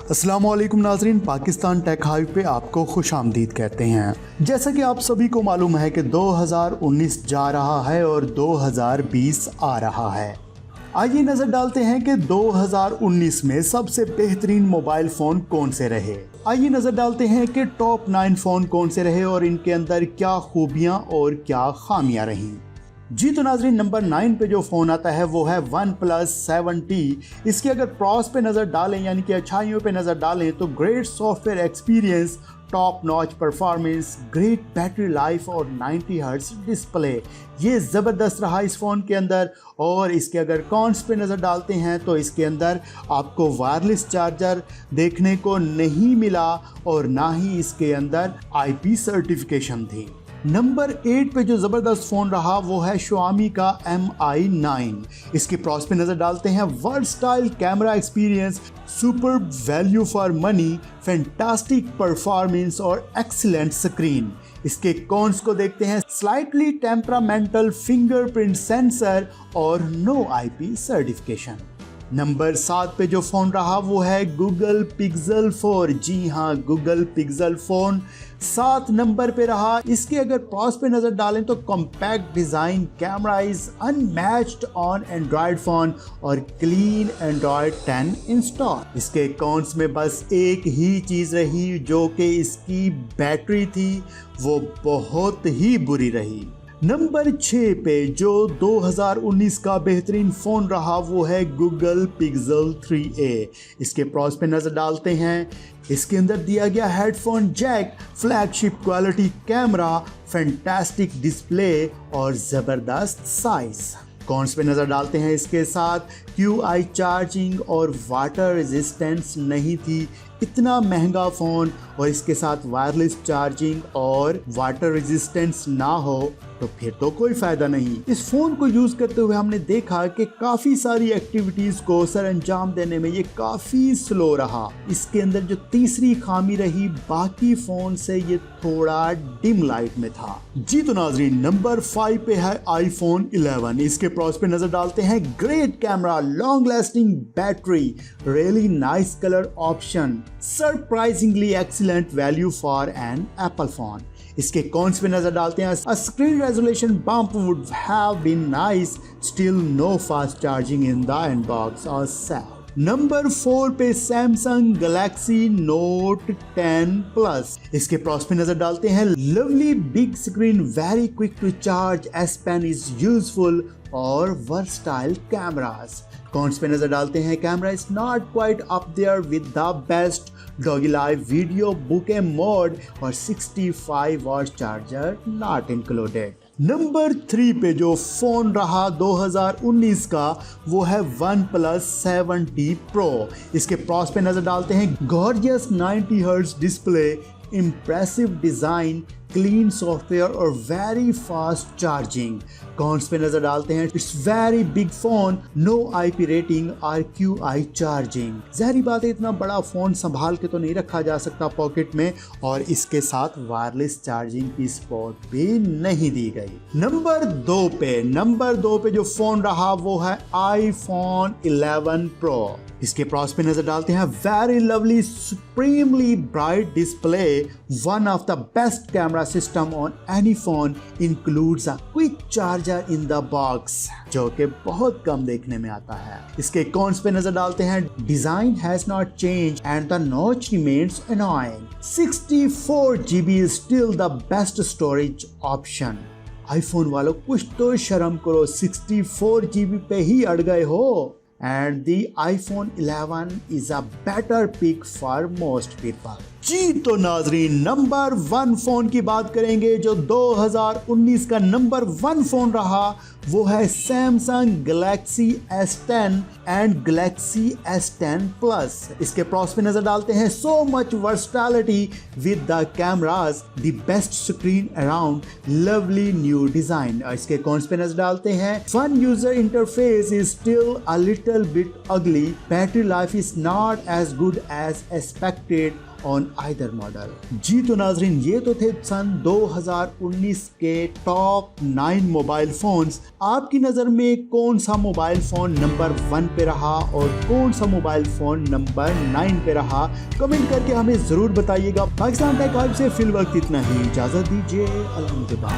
अस्सलाम वालेकुम नाजरीन, पाकिस्तान टेक हाइव पे आपको खुश आमदीद कहते हैं। जैसा कि आप सभी को मालूम है कि 2019 जा रहा है और 2020 आ रहा है। आइए नज़र डालते हैं कि 2019 में सबसे बेहतरीन मोबाइल फ़ोन कौन से रहे। आइए नज़र डालते हैं कि टॉप 9 फ़ोन कौन से रहे और इनके अंदर क्या खूबियाँ और क्या खामियाँ रहीं। जी तो नाजरीन, नंबर 9 पे जो फ़ोन आता है वो है OnePlus 7T। इसकी अगर प्रॉस पे नज़र डालें यानी कि अच्छाइयों पे नज़र डालें तो great software experience, top notch performance, great battery life और 90 हर्ट्ज डिस्प्ले, ये ज़बरदस्त रहा इस फ़ोन के अंदर। और इसके अगर कॉन्स पे नज़र डालते हैं तो इसके अंदर आपको वायरलेस चार्जर देखने को नहीं मिला और ना ही इसके अंदर IP सर्टिफिकेशन थी। नंबर 8 पे जो ज़बरदस्त फ़ोन रहा वो है Xiaomi का Mi 9। इसकी प्रॉस पे नज़र डालते हैं, versatile camera experience, super value for money, fantastic performance और एक्सीलेंट स्क्रीन। इसके कॉन्स को देखते हैं, स्लाइटली टेम्परामेंटल फिंगरप्रिंट सेंसर और नो IP सर्टिफिकेशन। नंबर 7 पे जो फ़ोन रहा वो है Google Pixel 4। जी हाँ, Google Pixel फ़ोन 7 नंबर पे रहा। इसके अगर प्रॉस पे नज़र डालें तो compact design, camera is unmatched on Android phone और क्लीन एंड्रॉयड 10 इंस्टॉल। इसके कॉन्स में बस एक ही चीज़ रही जो कि इसकी बैटरी थी, वो बहुत ही बुरी रही। नंबर 6 पे जो 2019 का बेहतरीन फ़ोन रहा वो है Google Pixel 3a। इसके प्रॉस पे नज़र डालते हैं, इसके अंदर दिया गया headphone jack, flagship quality camera, fantastic display और ज़बरदस्त साइज़। कॉन्स पे नज़र डालते हैं, इसके साथ QI चार्जिंग और वाटर रेजिस्टेंस नहीं थी। इतना महंगा फ़ोन और इसके साथ वायरलेस चार्जिंग और वाटर रेजिस्टेंस ना हो तो फिर तो कोई फ़ायदा नहीं। इस फ़ोन को यूज़ करते हुए हमने देखा कि काफ़ी सारी एक्टिविटीज़ को सर अंजाम देने में ये काफ़ी स्लो रहा। इसके अंदर जो तीसरी खामी रही, बाकी फ़ोन से ये थोड़ा डिम लाइट में था। जी तो नाजरीन, नंबर 5 पे है iPhone 11। इसके प्रॉस पे नज़र डालते हैं, great camera, long lasting battery, really nice colour option, surprisingly excellent value for an Apple phone. इसके कॉन्स पे नजर डालते हैं, screen resolution bump would have been nice, still no fast charging in the inbox और sad. Number 4 पे Samsung Galaxy Note 10 plus. इसके pros पे नजर डालते हैं, lovely big screen, very quick to charge, S pen is useful और versatile cameras. Cons पे नजर डालते हैं, camera is not quite up there with the best, dodgy live video bokeh mode और 65 watt charger not included. Number 3 पे जो phone रहा 2019 का वो है OnePlus 7T Pro। इसके प्रॉस पे नज़र डालते हैं, gorgeous 90 hertz display, impressive design, clean software और वेरी फास्ट चार्जिंग। कॉन्स पे नजर डालते हैं, it's very big phone, no IP rating और QI चार्जिंग। ज़ाहिर बात है, इतना बड़ा फ़ोन संभाल के तो नहीं रखा जा सकता पॉकेट में, और इसके साथ वायरलेस चार्जिंग की सपोर्ट भी नहीं दी गई। नंबर 2 पे जो फ़ोन रहा वो है iPhone 11 Pro। इसके प्रॉस पे नजर डालते हैं, very lovely supremely bright display, one of the best camera system on any phone, includes a quick charger in the box, जो कि बहुत कम देखने में आता है। इसके कॉन्स पे नजर डालते हैं, design has not change and the notch remains annoying, 64 GB is still the best storage option. IPhone वालों, कुछ तो शर्म करो, 64 GB पे ही अड़ गए हो। And the iPhone 11 is a better pick for most people। जी तो नाजरीन, नंबर 1 फ़ोन की बात करेंगे। जो 2019 का नंबर 1 फ़ोन रहा वो है Samsung Galaxy S10 and Galaxy S10 plus. इसके प्रॉस पे नजर डालते हैं, so much versatility with the cameras, the best screen around, lovely new design. इसके कॉन्स पे नजर डालते हैं, fun user interface is still a little bit ugly, battery life is not as good as expected on either model. जी तो नाजरीन, ये तो थे सन 2019 के टॉप 9 मोबाइल फोन्स। आपकी नज़र में कौन सा मोबाइल फ़ोन नंबर 1 पे रहा और कौन सा मोबाइल फ़ोन नंबर 9 पे रहा, कमेंट करके हमें ज़रूर बताइएगा। पाकिस्तान टेक हाइव से फिल वक्त इतना ही, इजाज़त दीजिए, अलविदा।